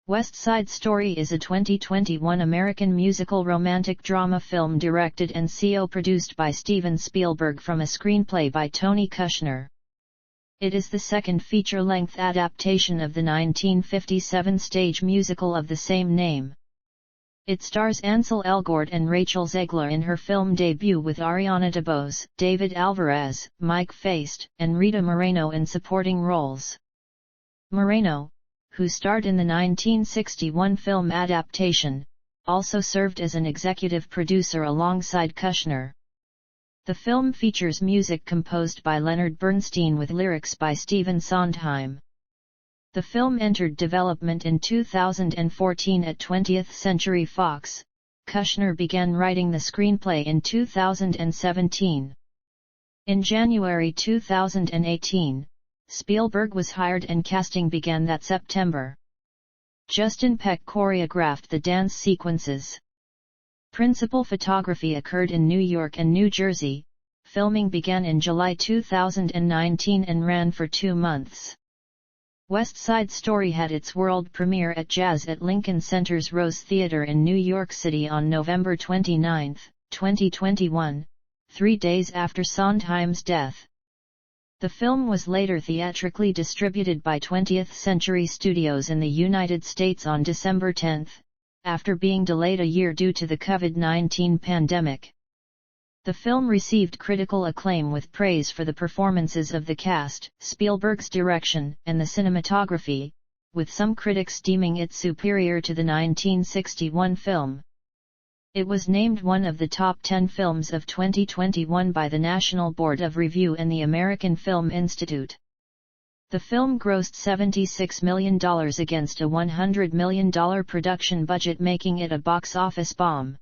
West Side Story is a 2021 American musical romantic drama film directed and co-produced by Steven Spielberg from a screenplay by Tony Kushner. It is the second feature-length adaptation of the 1957 stage musical of the same name. It stars Ansel Elgort and Rachel Zegler in her film debut with Ariana DeBose, David Alvarez, Mike Faist, and Rita Moreno in supporting roles. Moreno, who starred in the 1961 film adaptation, also served as an executive producer alongside Kushner. The film features music composed by Leonard Bernstein with lyrics by Stephen Sondheim. The film entered development in 2014 at 20th Century Fox. Kushner began writing the screenplay in 2017. In January 2018, Spielberg was hired and casting began that September. Justin Peck choreographed the dance sequences. Principal photography occurred in New York and New Jersey. Filming began in July 2019 and ran for 2 months. West Side Story had its world premiere at Jazz at Lincoln Center's Rose Theater in New York City on November 29, 2021, 3 days after Sondheim's death. The film was later theatrically distributed by 20th Century Studios in the United States on December 10, after being delayed a year due to the COVID-19 pandemic. The film received critical acclaim with praise for the performances of the cast, Spielberg's direction, and the cinematography, with some critics deeming it superior to the 1961 film. It was named one of the top 10 films of 2021 by the National Board of Review and the American Film Institute. The film grossed $76 million against a $100 million production budget, making it a box office bomb.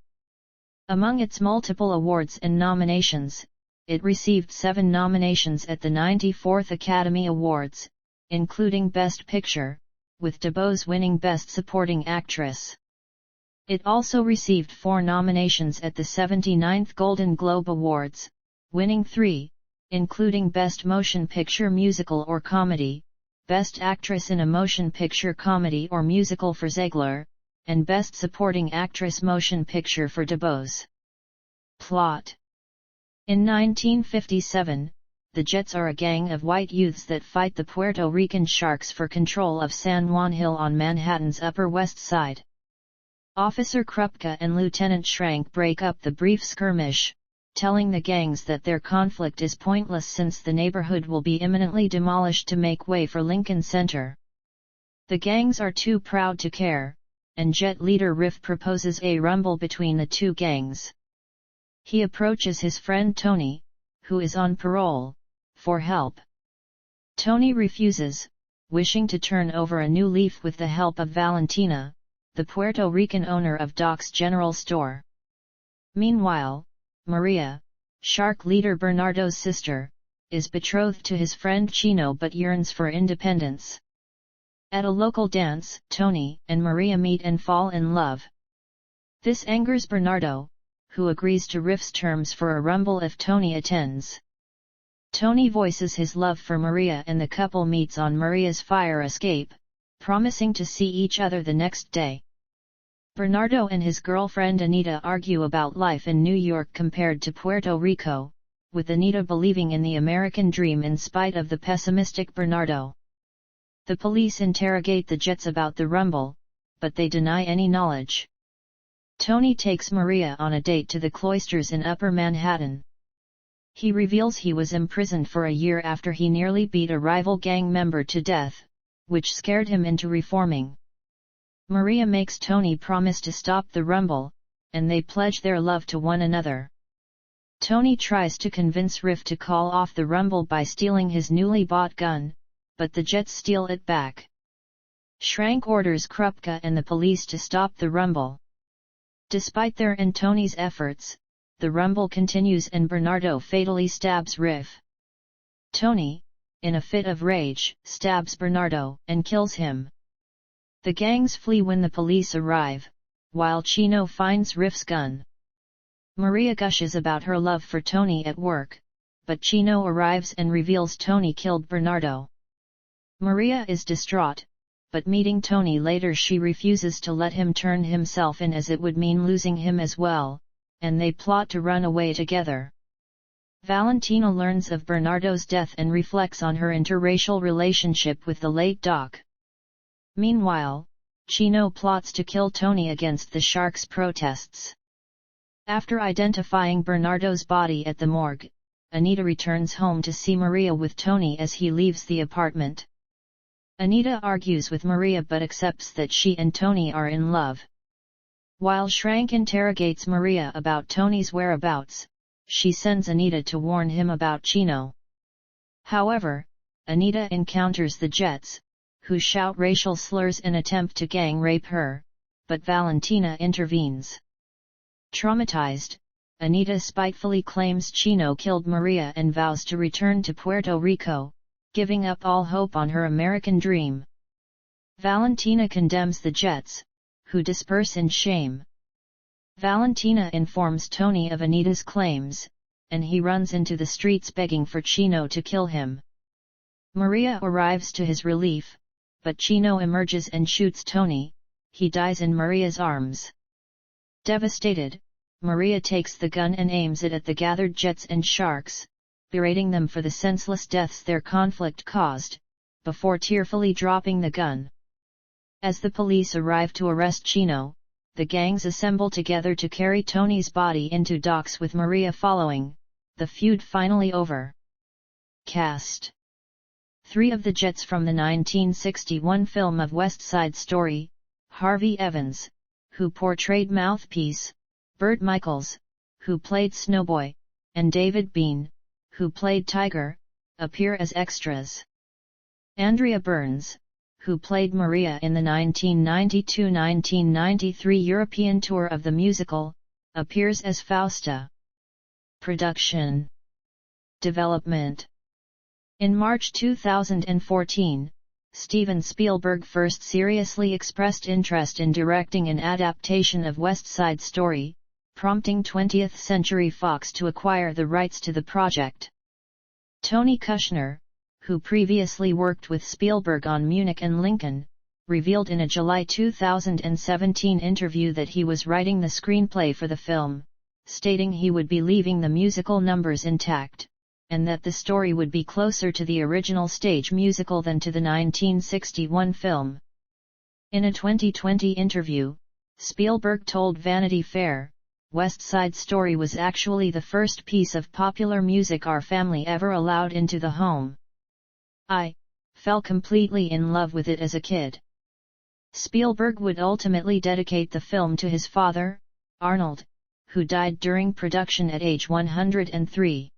Among its multiple awards and nominations, it received 7 nominations at the 94th Academy Awards, including Best Picture, with DeBose winning Best Supporting Actress. It also received 4 nominations at the 79th Golden Globe Awards, winning 3, including Best Motion Picture Musical or Comedy, Best Actress in a Motion Picture Comedy or Musical for Zegler, and Best Supporting Actress Motion Picture for DeBose. Plot: in 1957, the Jets are a gang of white youths that fight the Puerto Rican Sharks for control of San Juan Hill on Manhattan's Upper West Side. Officer Krupke and Lieutenant Schrank break up the brief skirmish, telling the gangs that their conflict is pointless since the neighborhood will be imminently demolished to make way for Lincoln Center. The gangs are too proud to care, and Jet leader Riff proposes a rumble between the two gangs. He approaches his friend Tony, who is on parole, for help. Tony refuses, wishing to turn over a new leaf with the help of Valentina, the Puerto Rican owner of Doc's General Store. Meanwhile, Maria, Shark leader Bernardo's sister, is betrothed to his friend Chino but yearns for independence. At a local dance, Tony and Maria meet and fall in love. This angers Bernardo, who agrees to Riff's terms for a rumble if Tony attends. Tony voices his love for Maria and the couple meets on Maria's fire escape, promising to see each other the next day. Bernardo and his girlfriend Anita argue about life in New York compared to Puerto Rico, with Anita believing in the American dream in spite of the pessimistic Bernardo. The police interrogate the Jets about the rumble, but they deny any knowledge. Tony takes Maria on a date to the cloisters in Upper Manhattan. He reveals he was imprisoned for a year after he nearly beat a rival gang member to death, which scared him into reforming. Maria makes Tony promise to stop the rumble, and they pledge their love to one another. Tony tries to convince Riff to call off the rumble by stealing his newly bought gun, but the Jets steal it back. Schrank orders Krupke and the police to stop the rumble. Despite their and Tony's efforts, the rumble continues and Bernardo fatally stabs Riff. Tony, in a fit of rage, stabs Bernardo and kills him. The gangs flee when the police arrive, while Chino finds Riff's gun. Maria gushes about her love for Tony at work, but Chino arrives and reveals Tony killed Bernardo. Maria is distraught, but meeting Tony later she refuses to let him turn himself in as it would mean losing him as well, and they plot to run away together. Valentina learns of Bernardo's death and reflects on her interracial relationship with the late Doc. Meanwhile, Chino plots to kill Tony against the Sharks' protests. After identifying Bernardo's body at the morgue, Anita returns home to see Maria with Tony as he leaves the apartment. Anita argues with Maria but accepts that she and Tony are in love. While Schrank interrogates Maria about Tony's whereabouts, she sends Anita to warn him about Chino. However, Anita encounters the Jets, who shout racial slurs and attempt to gang rape her, but Valentina intervenes. Traumatized, Anita spitefully claims Chino killed Maria and vows to return to Puerto Rico, giving up all hope on her American dream. Valentina condemns the Jets, who disperse in shame. Valentina informs Tony of Anita's claims, and he runs into the streets begging for Chino to kill him. Maria arrives to his relief, but Chino emerges and shoots Tony. He dies in Maria's arms. Devastated, Maria takes the gun and aims it at the gathered Jets and Sharks, berating them for the senseless deaths their conflict caused, before tearfully dropping the gun. As the police arrive to arrest Chino, the gangs assemble together to carry Tony's body into docks with Maria following, the feud finally over. Cast: 3 of the Jets from the 1961 film of West Side Story, Harvey Evans, who portrayed Mouthpiece, Burt Michaels, who played Snowboy, and David Bean, who played Tiger, appear as extras. Andrea Burns, who played Maria in the 1992-1993 European tour of the musical, appears as Fausta. Production. Development. In March 2014, Steven Spielberg first seriously expressed interest in directing an adaptation of West Side Story, prompting 20th Century Fox to acquire the rights to the project. Tony Kushner, who previously worked with Spielberg on Munich and Lincoln, revealed in a July 2017 interview that he was writing the screenplay for the film, stating he would be leaving the musical numbers intact, and that the story would be closer to the original stage musical than to the 1961 film. In a 2020 interview, Spielberg told Vanity Fair, West Side Story was actually the first piece of popular music our family ever allowed into the home. I fell completely in love with it as a kid. Spielberg would ultimately dedicate the film to his father, Arnold, who died during production at age 103.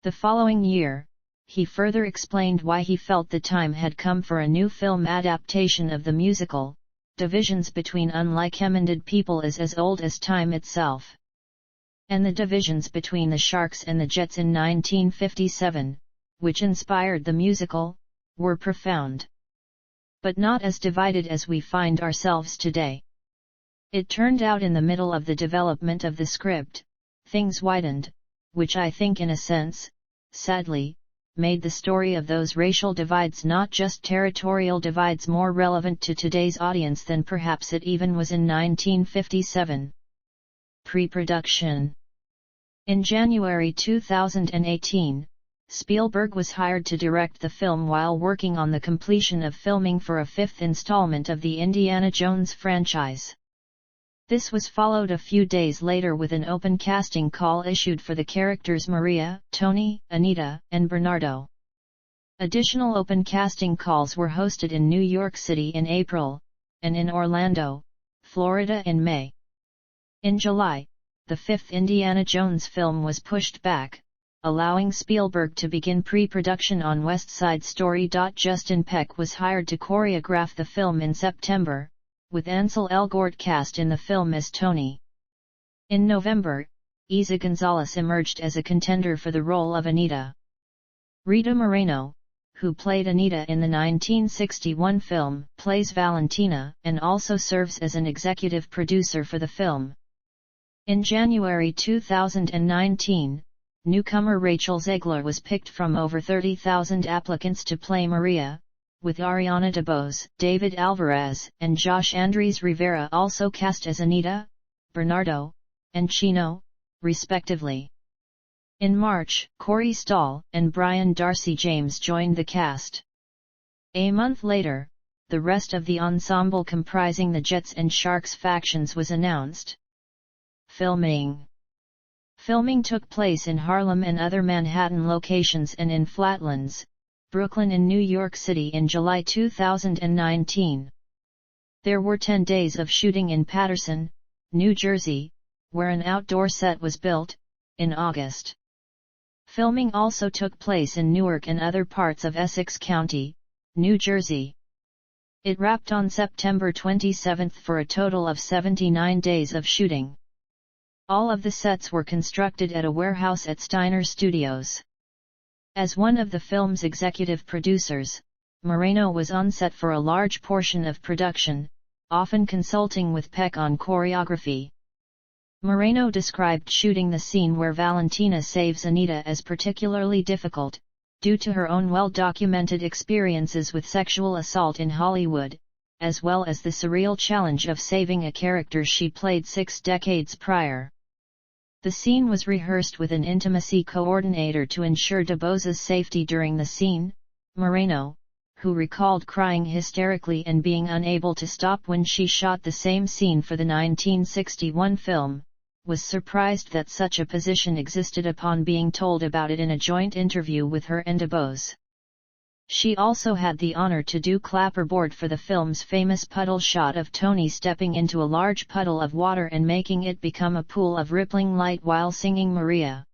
The following year, he further explained why he felt the time had come for a new film adaptation of the musical. Divisions between unlike-minded people is as old as time itself. And the divisions between the Sharks and the Jets in 1957, which inspired the musical, were profound. But not as divided as we find ourselves today. It turned out in the middle of the development of the script, things widened, which I think in a sense, sadly, made the story of those racial divides, not just territorial divides, more relevant to today's audience than perhaps it even was in 1957. Pre-production. In January 2018, Spielberg was hired to direct the film while working on the completion of filming for a 5th installment of the Indiana Jones franchise. This was followed a few days later with an open casting call issued for the characters Maria, Tony, Anita, and Bernardo. Additional open casting calls were hosted in New York City in April, and in Orlando, Florida in May. In July, the 5th Indiana Jones film was pushed back, allowing Spielberg to begin pre-production on West Side Story. Justin Peck was hired to choreograph the film in September, with Ansel Elgort cast in the film as Tony. In November, Isa Gonzalez emerged as a contender for the role of Anita. Rita Moreno, who played Anita in the 1961 film, plays Valentina and also serves as an executive producer for the film. In January 2019, newcomer Rachel Zegler was picked from over 30,000 applicants to play Maria, with Ariana DeBose, David Alvarez, and Josh Andres Rivera also cast as Anita, Bernardo, and Chino, respectively. In March, Corey Stoll and Brian Darcy James joined the cast. A month later, the rest of the ensemble comprising the Jets and Sharks factions was announced. Filming took place in Harlem and other Manhattan locations and in Flatlands, Brooklyn and New York City in July 2019. There were 10 days of shooting in Paterson, New Jersey, where an outdoor set was built, in August. Filming also took place in Newark and other parts of Essex County, New Jersey. It wrapped on September 27 for a total of 79 days of shooting. All of the sets were constructed at a warehouse at Steiner Studios. As one of the film's executive producers, Moreno was on set for a large portion of production, often consulting with Peck on choreography. Moreno described shooting the scene where Valentina saves Anita as particularly difficult, due to her own well-documented experiences with sexual assault in Hollywood, as well as the surreal challenge of saving a character she played 6 decades prior. The scene was rehearsed with an intimacy coordinator to ensure DeBose's safety during the scene. Moreno, who recalled crying hysterically and being unable to stop when she shot the same scene for the 1961 film, was surprised that such a position existed upon being told about it in a joint interview with her and DeBose. She also had the honor to do clapperboard for the film's famous puddle shot of Tony stepping into a large puddle of water and making it become a pool of rippling light while singing Maria.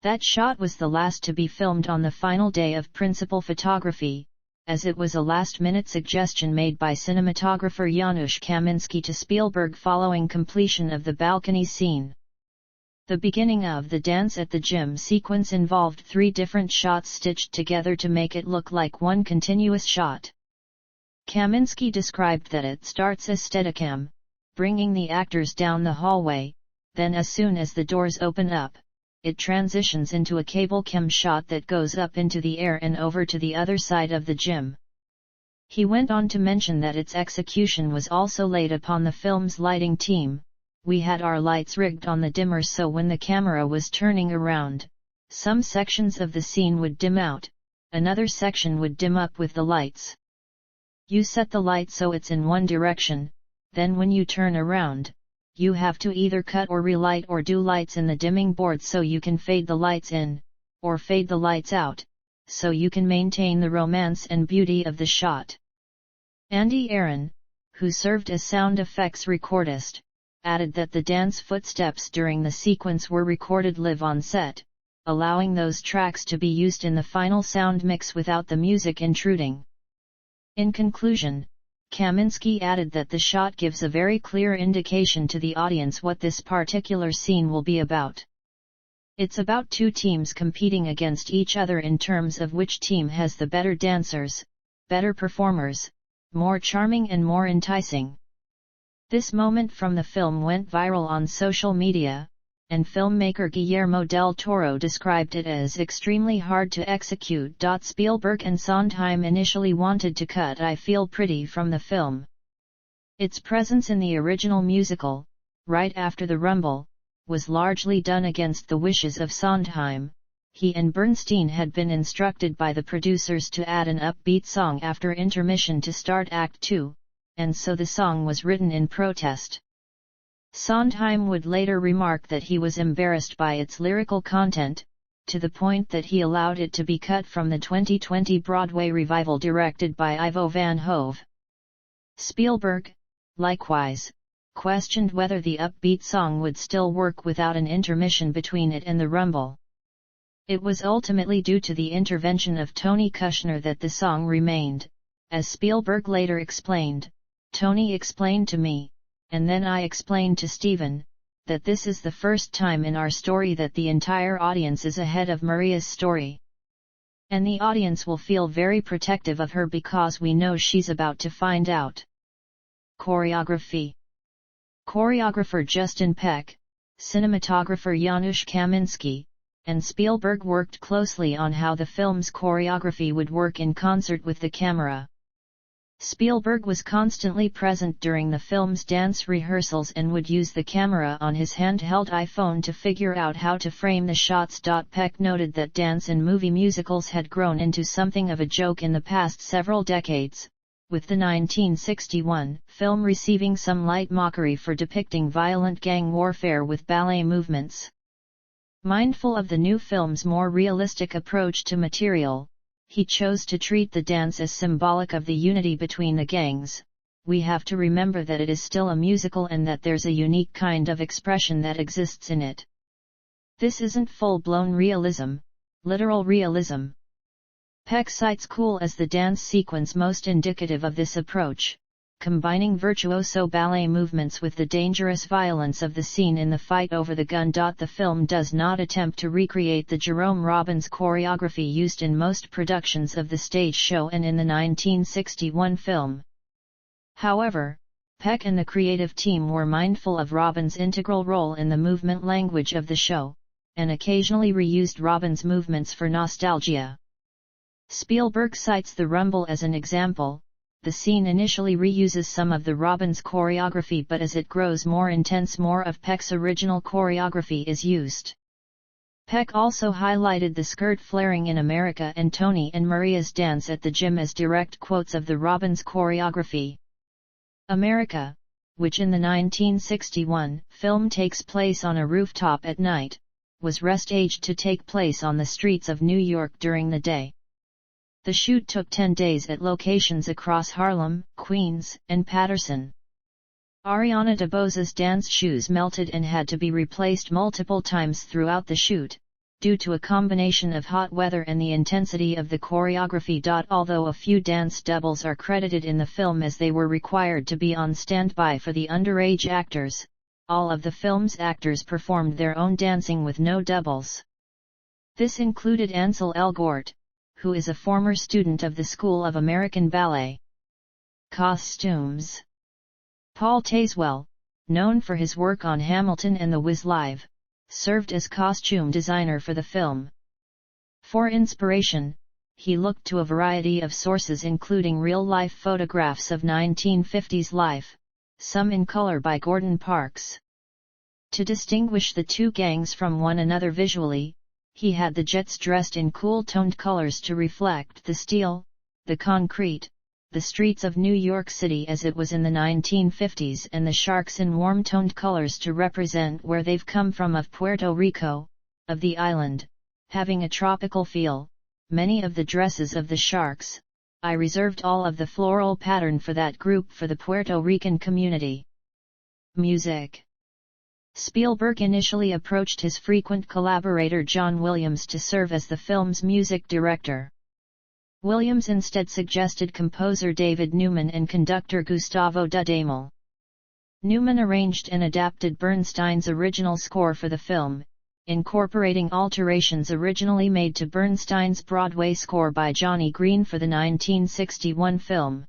That shot was the last to be filmed on the final day of principal photography, as it was a last-minute suggestion made by cinematographer Janusz Kaminski to Spielberg following completion of the balcony scene. The beginning of the dance at the gym sequence involved 3 different shots stitched together to make it look like one continuous shot. Kaminski described that it starts as Steadicam, bringing the actors down the hallway, then as soon as the doors open up, it transitions into a cable cam shot that goes up into the air and over to the other side of the gym. He went on to mention that its execution was also laid upon the film's lighting team. We had our lights rigged on the dimmer so when the camera was turning around, some sections of the scene would dim out, another section would dim up with the lights. You set the light so it's in one direction, then when you turn around, you have to either cut or relight or do lights in the dimming board so you can fade the lights in, or fade the lights out, so you can maintain the romance and beauty of the shot. Andy Aaron, who served as sound effects recordist, added that the dance footsteps during the sequence were recorded live on set, allowing those tracks to be used in the final sound mix without the music intruding. In conclusion, Kaminski added that the shot gives a very clear indication to the audience what this particular scene will be about. It's about 2 teams competing against each other in terms of which team has the better dancers, better performers, more charming and more enticing. This moment from the film went viral on social media, and filmmaker Guillermo del Toro described it as extremely hard to execute. Spielberg and Sondheim initially wanted to cut I Feel Pretty from the film. Its presence in the original musical, right after the Rumble, was largely done against the wishes of Sondheim. He and Bernstein had been instructed by the producers to add an upbeat song after intermission to start Act 2. And so the song was written in protest. Sondheim would later remark that he was embarrassed by its lyrical content, to the point that he allowed it to be cut from the 2020 Broadway revival directed by Ivo Van Hove. Spielberg, likewise, questioned whether the upbeat song would still work without an intermission between it and the Rumble. It was ultimately due to the intervention of Tony Kushner that the song remained, as Spielberg later explained. Tony explained to me, and then I explained to Steven, that this is the first time in our story that the entire audience is ahead of Maria's story. And the audience will feel very protective of her because we know she's about to find out. Choreography. Choreographer Justin Peck, cinematographer Janusz Kaminski, and Spielberg worked closely on how the film's choreography would work in concert with the camera. Spielberg was constantly present during the film's dance rehearsals and would use the camera on his handheld iPhone to figure out how to frame the shots. Peck noted that dance in movie musicals had grown into something of a joke in the past several decades, with the 1961 film receiving some light mockery for depicting violent gang warfare with ballet movements. Mindful of the new film's more realistic approach to material, he chose to treat the dance as symbolic of the unity between the gangs. We have to remember that it is still a musical and that there's a unique kind of expression that exists in it. This isn't full-blown realism, literal realism. Peck cites Cool as the dance sequence most indicative of this approach, combining virtuoso ballet movements with the dangerous violence of the scene in the fight over the gun. The film does not attempt to recreate the Jerome Robbins choreography used in most productions of the stage show and in the 1961 film. However, Peck and the creative team were mindful of Robbins' integral role in the movement language of the show, and occasionally reused Robbins' movements for nostalgia. Spielberg cites the Rumble as an example. The scene initially reuses some of the Robbins choreography, but as it grows more intense, more of Peck's original choreography is used. Peck also highlighted the skirt flaring in America and Tony and Maria's dance at the gym as direct quotes of the Robbins choreography. America, which in the 1961 film takes place on a rooftop at night, was restaged to take place on the streets of New York during the day. The shoot took 10 days at locations across Harlem, Queens, and Paterson. Ariana DeBose's dance shoes melted and had to be replaced multiple times throughout the shoot, due to a combination of hot weather and the intensity of the choreography. Although a few dance doubles are credited in the film as they were required to be on standby for the underage actors, all of the film's actors performed their own dancing with no doubles. This included Ansel Elgort, who is a former student of the School of American Ballet. Costumes. Paul Tazewell, known for his work on Hamilton and The Wiz Live, served as costume designer for the film. For inspiration, he looked to a variety of sources including real-life photographs of 1950s life, some in color by Gordon Parks. To distinguish the two gangs from one another visually, he had the Jets dressed in cool-toned colors to reflect the steel, the concrete, the streets of New York City as it was in the 1950s, and the Sharks in warm-toned colors to represent where they've come from, of Puerto Rico, of the island, having a tropical feel. Many of the dresses of the Sharks, I reserved all of the floral pattern for that group for the Puerto Rican community. Music. Spielberg initially approached his frequent collaborator John Williams to serve as the film's music director. Williams instead suggested composer David Newman and conductor Gustavo Dudamel. Newman arranged and adapted Bernstein's original score for the film, incorporating alterations originally made to Bernstein's Broadway score by Johnny Green for the 1961 film.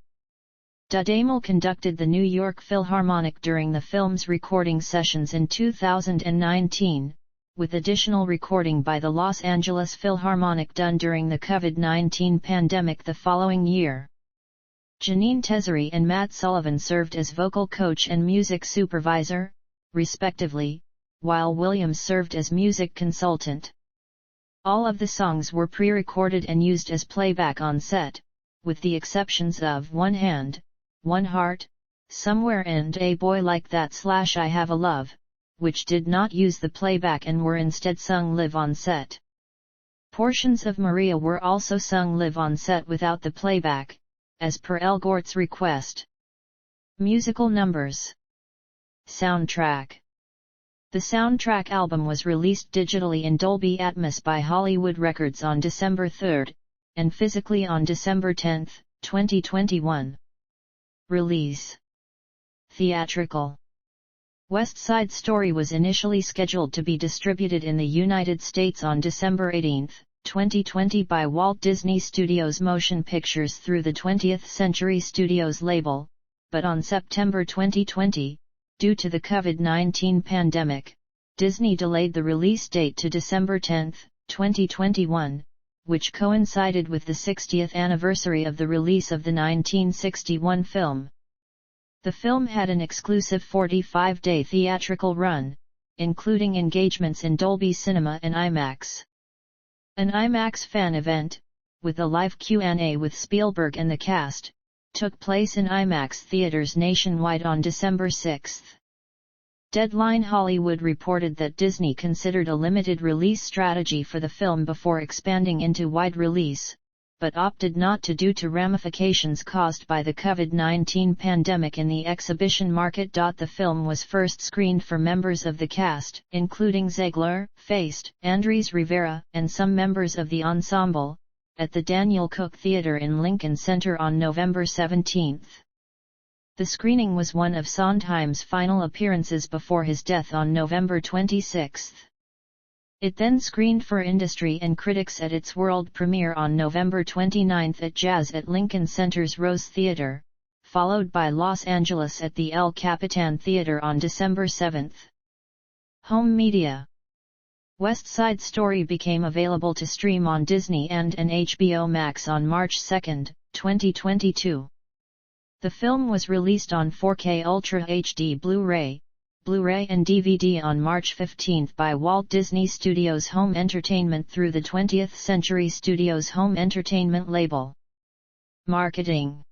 Dudamel conducted the New York Philharmonic during the film's recording sessions in 2019, with additional recording by the Los Angeles Philharmonic done during the COVID-19 pandemic the following year. Janine Tezzeri and Matt Sullivan served as vocal coach and music supervisor, respectively, while Williams served as music consultant. All of the songs were pre-recorded and used as playback on set, with the exceptions of One Hand, One Heart, Somewhere and A Boy Like That / I Have a Love, which did not use the playback and were instead sung live on set. Portions of Maria were also sung live on set without the playback, as per Elgort's request. Musical numbers. Soundtrack. The soundtrack album was released digitally in Dolby Atmos by Hollywood Records on December 3, and physically on December 10, 2021. Release. Theatrical. West Side Story was initially scheduled to be distributed in the United States on December 18, 2020 by Walt Disney Studios Motion Pictures through the 20th Century Studios label, but on September 2020, due to the COVID-19 pandemic, Disney delayed the release date to December 10, 2021, which coincided with the 60th anniversary of the release of the 1961 film. The film had an exclusive 45-day theatrical run, including engagements in Dolby Cinema and IMAX. An IMAX fan event, with a live Q&A with Spielberg and the cast, took place in IMAX theaters nationwide on December 6. Deadline Hollywood reported that Disney considered a limited release strategy for the film before expanding into wide release, but opted not to due to ramifications caused by the COVID-19 pandemic in the exhibition market. The film was first screened for members of the cast, including Ziegler, Feist, Andres Rivera, and some members of the ensemble, at the Daniel Cook Theatre in Lincoln Center on November 17. The screening was one of Sondheim's final appearances before his death on November 26. It then screened for industry and critics at its world premiere on November 29 at Jazz at Lincoln Center's Rose Theatre, followed by Los Angeles at the El Capitan Theatre on December 7. Home media. West Side Story became available to stream on Disney and HBO Max on March 2, 2022. The film was released on 4K Ultra HD Blu-ray and DVD on March 15 by Walt Disney Studios Home Entertainment through the 20th Century Studios Home Entertainment label. Marketing.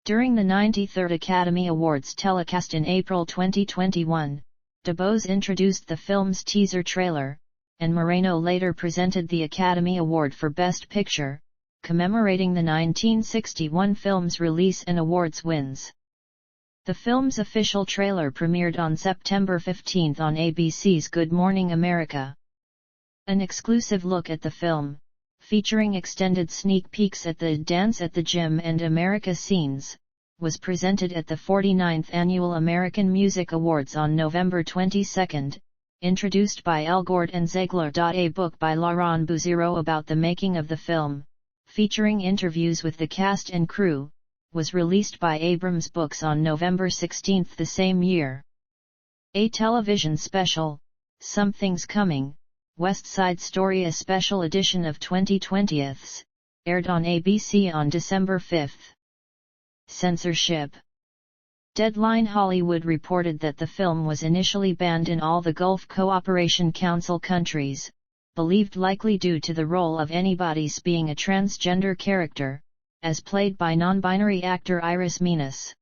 During the 93rd Academy Awards telecast in April 2021, DuBose introduced the film's teaser trailer, and Moreno later presented the Academy Award for Best Picture, commemorating the 1961 film's release and awards wins. The film's official trailer premiered on September 15 on ABC's Good Morning America. An exclusive look at the film, featuring extended sneak peeks at the Dance at the Gym and America scenes, was presented at the 49th Annual American Music Awards on November 22, introduced by Elgort and Ziegler. A book by Laurent Bouzero about the making of the film, featuring interviews with the cast and crew, was released by Abrams Books on November 16 the same year. A television special, Something's Coming, West Side Story, a special edition of 2020, aired on ABC on December 5. Censorship. Deadline Hollywood reported that the film was initially banned in all the Gulf Cooperation Council countries, believed likely due to the role of Anybody's being a transgender character, as played by non-binary actor Iris Menas.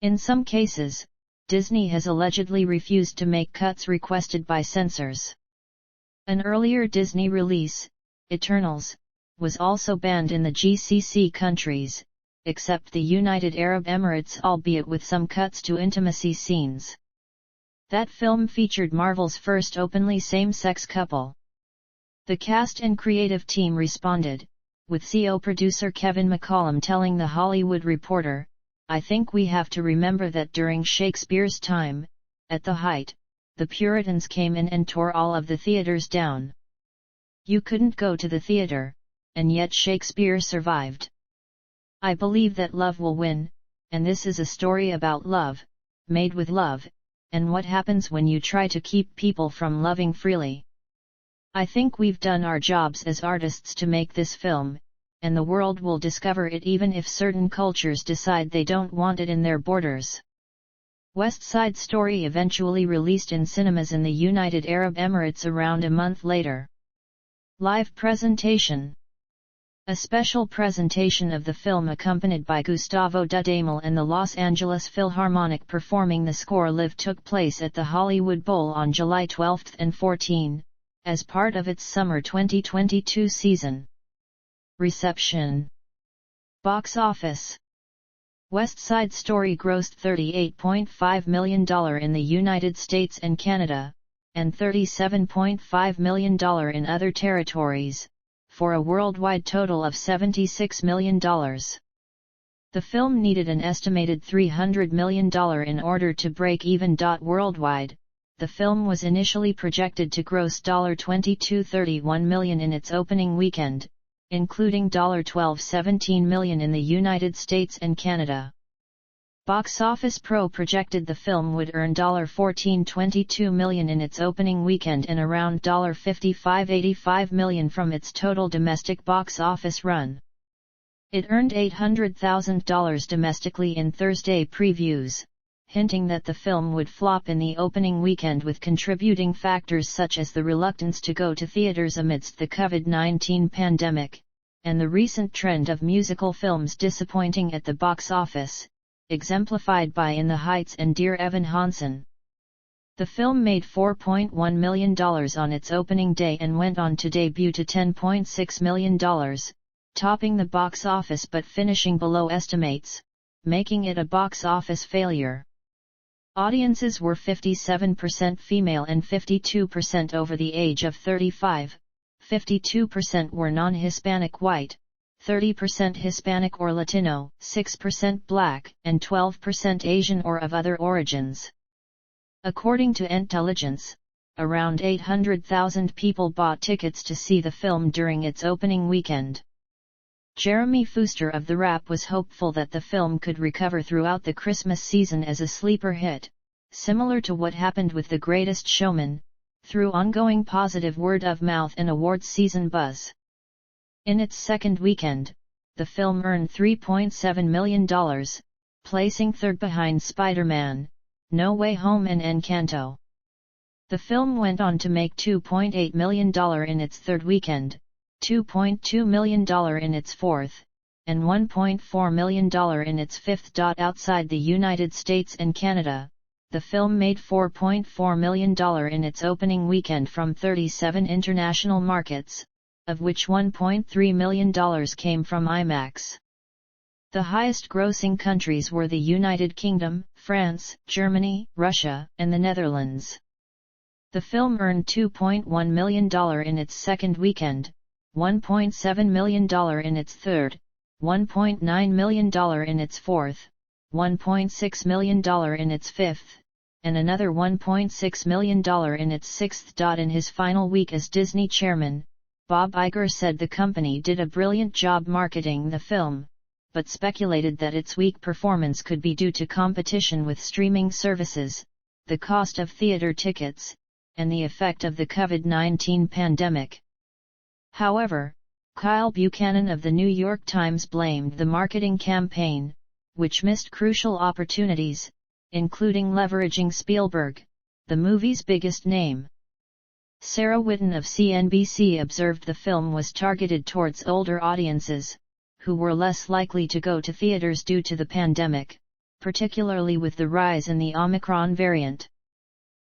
In some cases, Disney has allegedly refused to make cuts requested by censors. An earlier Disney release, Eternals, was also banned in the GCC countries, except the United Arab Emirates, albeit with some cuts to intimacy scenes. That film featured Marvel's first openly same-sex couple. The cast and creative team responded, with CO producer Kevin McCollum telling The Hollywood Reporter, "I think we have to remember that during Shakespeare's time, at the height, the Puritans came in and tore all of the theaters down. You couldn't go to the theater, and yet Shakespeare survived. I believe that love will win, and this is a story about love, made with love, and what happens when you try to keep people from loving freely. I think we've done our jobs as artists to make this film, and the world will discover it even if certain cultures decide they don't want it in their borders." West Side Story eventually released in cinemas in the United Arab Emirates around a month later. Live presentation. A special presentation of the film accompanied by Gustavo Dudamel and the Los Angeles Philharmonic performing the score live took place at the Hollywood Bowl on July 12 and 14. As part of its summer 2022 season. Reception. Box office. West Side Story grossed $38.5 million in the United States and Canada, and $37.5 million in other territories, for a worldwide total of $76 million. The film needed an estimated $300 million in order to break even. Worldwide, the film was initially projected to gross $22.31 million in its opening weekend, including $12.17 million in the United States and Canada. Box Office Pro projected the film would earn $14.22 million in its opening weekend and around $55.85 million from its total domestic box office run. It earned $800,000 domestically in Thursday previews, hinting that the film would flop in the opening weekend, with contributing factors such as the reluctance to go to theaters amidst the COVID-19 pandemic, and the recent trend of musical films disappointing at the box office, exemplified by In the Heights and Dear Evan Hansen. The film made $4.1 million on its opening day and went on to debut to $10.6 million, topping the box office but finishing below estimates, making it a box office failure. Audiences were 57% female and 52% over the age of 35, 52% were non-Hispanic white, 30% Hispanic or Latino, 6% Black, and 12% Asian or of other origins. According to Intelligence, around 800,000 people bought tickets to see the film during its opening weekend. Jeremy Fooster of The Wrap was hopeful that the film could recover throughout the Christmas season as a sleeper hit, similar to what happened with The Greatest Showman, through ongoing positive word-of-mouth and awards season buzz. In its second weekend, the film earned $3.7 million, placing third behind Spider-Man, No Way Home and Encanto. The film went on to make $2.8 million in its third weekend, $2.2 million in its fourth, and $1.4 million in its fifth. Outside the United States and Canada, the film made $4.4 million in its opening weekend from 37 international markets, of which $1.3 million came from IMAX. The highest-grossing countries were the United Kingdom, France, Germany, Russia, and the Netherlands. The film earned $2.1 million in its second weekend, $1.7 million in its third, $1.9 million in its fourth, $1.6 million in its fifth, and another $1.6 million in its sixth. In his final week as Disney chairman, Bob Iger said the company did a brilliant job marketing the film, but speculated that its weak performance could be due to competition with streaming services, the cost of theater tickets, and the effect of the COVID-19 pandemic. However, Kyle Buchanan of the New York Times blamed the marketing campaign, which missed crucial opportunities, including leveraging Spielberg, the movie's biggest name. Sarah Whitten of CNBC observed the film was targeted towards older audiences, who were less likely to go to theaters due to the pandemic, particularly with the rise in the Omicron variant.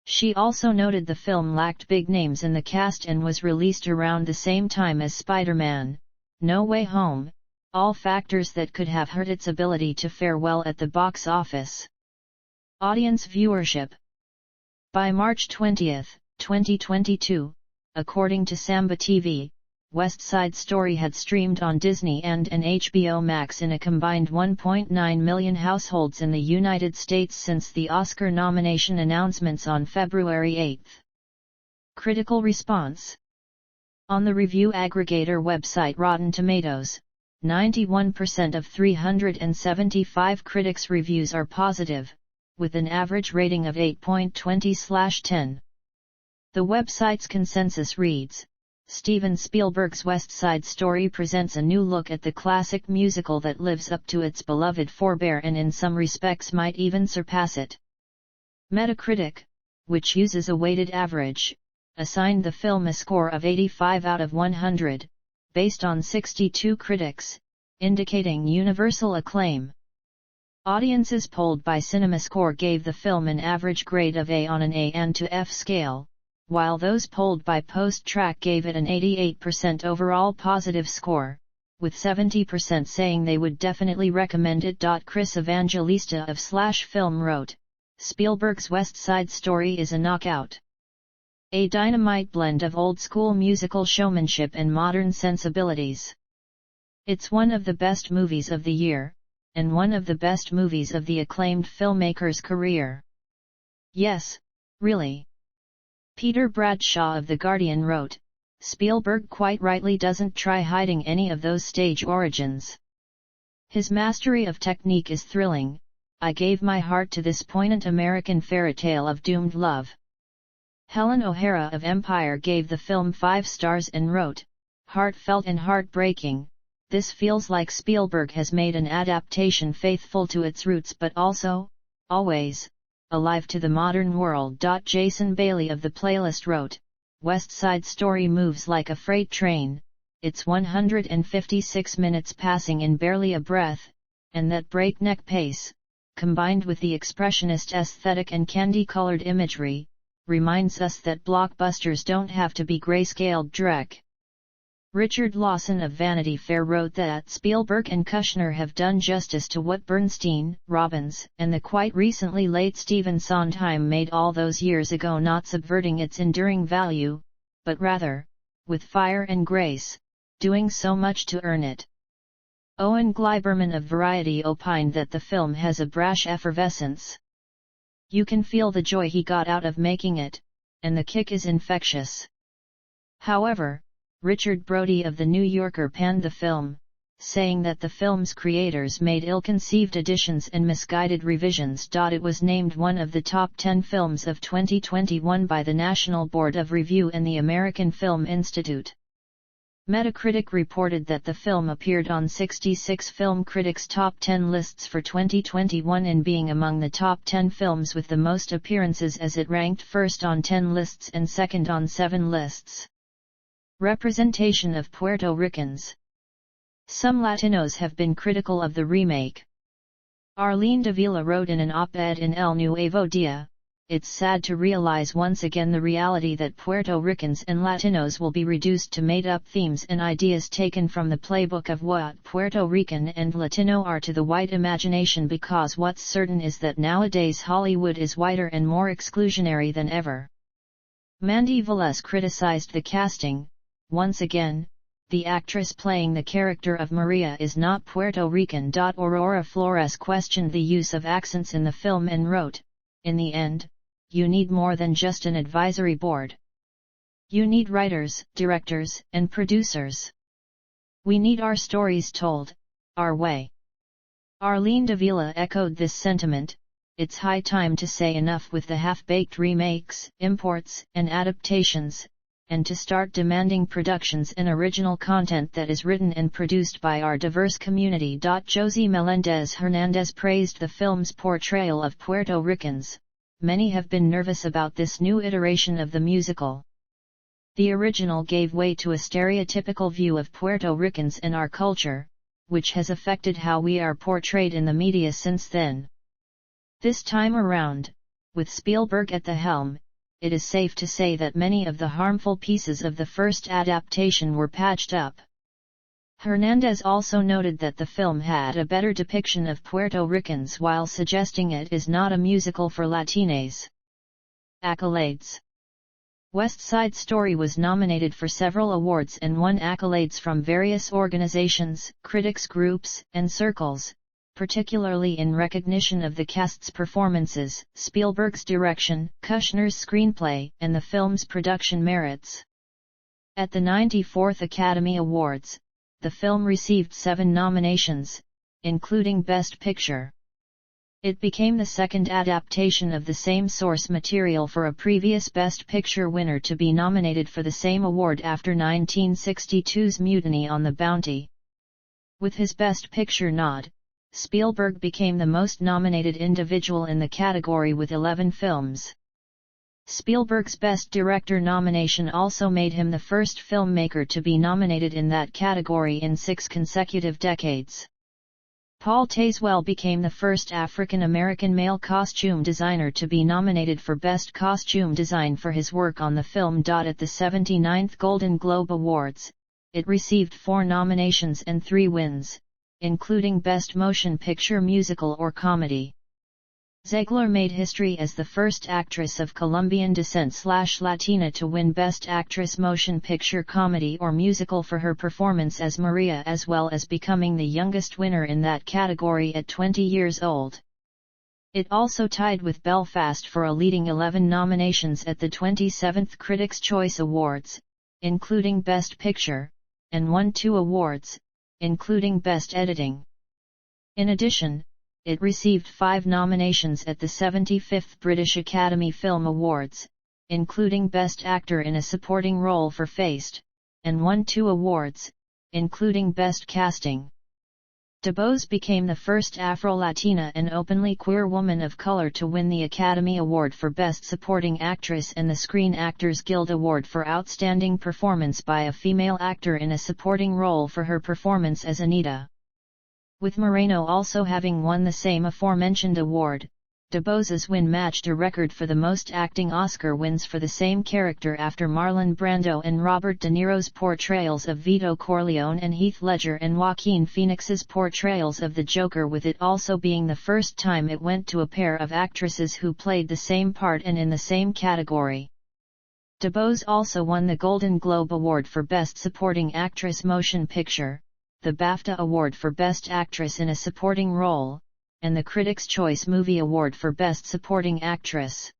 She also noted the film lacked big names in the cast and was released around the same time as Spider-Man, No Way Home, all factors that could have hurt its ability to fare well at the box office. Audience viewership. By March 20, 2022, according to Samba TV, West Side Story had streamed on Disney and HBO Max in a combined 1.9 million households in the United States since the Oscar nomination announcements on February 8. Critical response. On the review aggregator website Rotten Tomatoes, 91% of 375 critics' reviews are positive, with an average rating of 8.20/10. The website's consensus reads, Steven Spielberg's West Side Story presents a new look at the classic musical that lives up to its beloved forebear and in some respects might even surpass it. Metacritic, which uses a weighted average, assigned the film a score of 85 out of 100, based on 62 critics, indicating universal acclaim. Audiences polled by CinemaScore gave the film an average grade of A on an A and to F scale, while those polled by PostTrack gave it an 88% overall positive score, with 70% saying they would definitely recommend it. Chris Evangelista of /Film wrote, Spielberg's West Side Story is a knockout. A dynamite blend of old-school musical showmanship and modern sensibilities. It's one of the best movies of the year, and one of the best movies of the acclaimed filmmaker's career. Yes, really. Peter Bradshaw of The Guardian wrote, Spielberg quite rightly doesn't try hiding any of those stage origins. His mastery of technique is thrilling, I gave my heart to this poignant American fairy tale of doomed love. Helen O'Hara of Empire gave the film 5 stars and wrote, "Heartfelt and heartbreaking, this feels like Spielberg has made an adaptation faithful to its roots but also, always, alive to the modern world." Jason Bailey of The Playlist wrote, "West Side Story moves like a freight train, it's 156 minutes passing in barely a breath, and that breakneck pace, combined with the expressionist aesthetic and candy-colored imagery, reminds us that blockbusters don't have to be grayscaled dreck." Richard Lawson of Vanity Fair wrote that Spielberg and Kushner have done justice to what Bernstein, Robbins, and the quite recently late Stephen Sondheim made all those years ago, not subverting its enduring value, but rather, with fire and grace, doing so much to earn it. Owen Gleiberman of Variety opined that the film has a brash effervescence. "You can feel the joy he got out of making it, and the kick is infectious." However, Richard Brody of The New Yorker panned the film, saying that the film's creators made ill-conceived additions and misguided revisions. It was named one of the top 10 films of 2021 by the National Board of Review and the American Film Institute. Metacritic reported that the film appeared on 66 film critics' top 10 lists for 2021 and being among the top 10 films with the most appearances, as it ranked first on 10 lists and second on 7 lists. Representation of Puerto Ricans. Some Latinos have been critical of the remake. Arlene Davila wrote in an op-ed in El Nuevo Dia, "It's sad to realize once again the reality that Puerto Ricans and Latinos will be reduced to made-up themes and ideas taken from the playbook of what Puerto Rican and Latino are to the white imagination, because what's certain is that nowadays Hollywood is whiter and more exclusionary than ever." Mandy Velez criticized the casting. "Once again, the actress playing the character of Maria is not Puerto Rican." Aurora Flores questioned the use of accents in the film and wrote, "In the end, you need more than just an advisory board. You need writers, directors, and producers. We need our stories told, our way." Arlene Davila echoed this sentiment. "It's high time to say enough with the half-baked remakes, imports, and adaptations, and to start demanding productions and original content that is written and produced by our diverse community." Josie Melendez Hernandez praised the film's portrayal of Puerto Ricans. "Many have been nervous about this new iteration of the musical. The original gave way to a stereotypical view of Puerto Ricans and our culture, which has affected how we are portrayed in the media since then. This time around, with Spielberg at the helm, it is safe to say that many of the harmful pieces of the first adaptation were patched up." Hernandez also noted that the film had a better depiction of Puerto Ricans while suggesting it is not a musical for Latinas. Accolades. West Side Story was nominated for several awards and won accolades from various organizations, critics groups, and circles, particularly in recognition of the cast's performances, Spielberg's direction, Kushner's screenplay, and the film's production merits. At the 94th Academy Awards, the film received 7 nominations, including Best Picture. It became the second adaptation of the same source material for a previous Best Picture winner to be nominated for the same award after 1962's Mutiny on the Bounty. With his Best Picture nod, Spielberg became the most nominated individual in the category with 11 films. Spielberg's Best Director nomination also made him the first filmmaker to be nominated in that category in 6 consecutive decades. Paul Tazewell became the first African-American male costume designer to be nominated for Best Costume Design for his work on the film. At the 79th Golden Globe Awards, it received 4 nominations and 3 wins, including Best Motion Picture Musical or Comedy. Zegler made history as the first actress of Colombian descent/Latina to win Best Actress Motion Picture Comedy or Musical for her performance as Maria, as well as becoming the youngest winner in that category at 20 years old. It also tied with Belfast for a leading 11 nominations at the 27th Critics' Choice Awards, including Best Picture, and won 2 awards, including Best Editing. In addition, it received 5 nominations at the 75th British Academy Film Awards, including Best Actor in a Supporting Role for Faced, and won 2 awards, including Best Casting. DeBose became the first Afro-Latina and openly queer woman of color to win the Academy Award for Best Supporting Actress and the Screen Actors Guild Award for Outstanding Performance by a Female Actor in a Supporting Role for her performance as Anita. With Moreno also having won the same aforementioned award, DeBose's win matched a record for the most acting Oscar wins for the same character after Marlon Brando and Robert De Niro's portrayals of Vito Corleone and Heath Ledger and Joaquin Phoenix's portrayals of the Joker, with it also being the first time it went to a pair of actresses who played the same part and in the same category. DeBose also won the Golden Globe Award for Best Supporting Actress Motion Picture, the BAFTA Award for Best Actress in a Supporting Role, and the Critics' Choice Movie Award for Best Supporting Actress.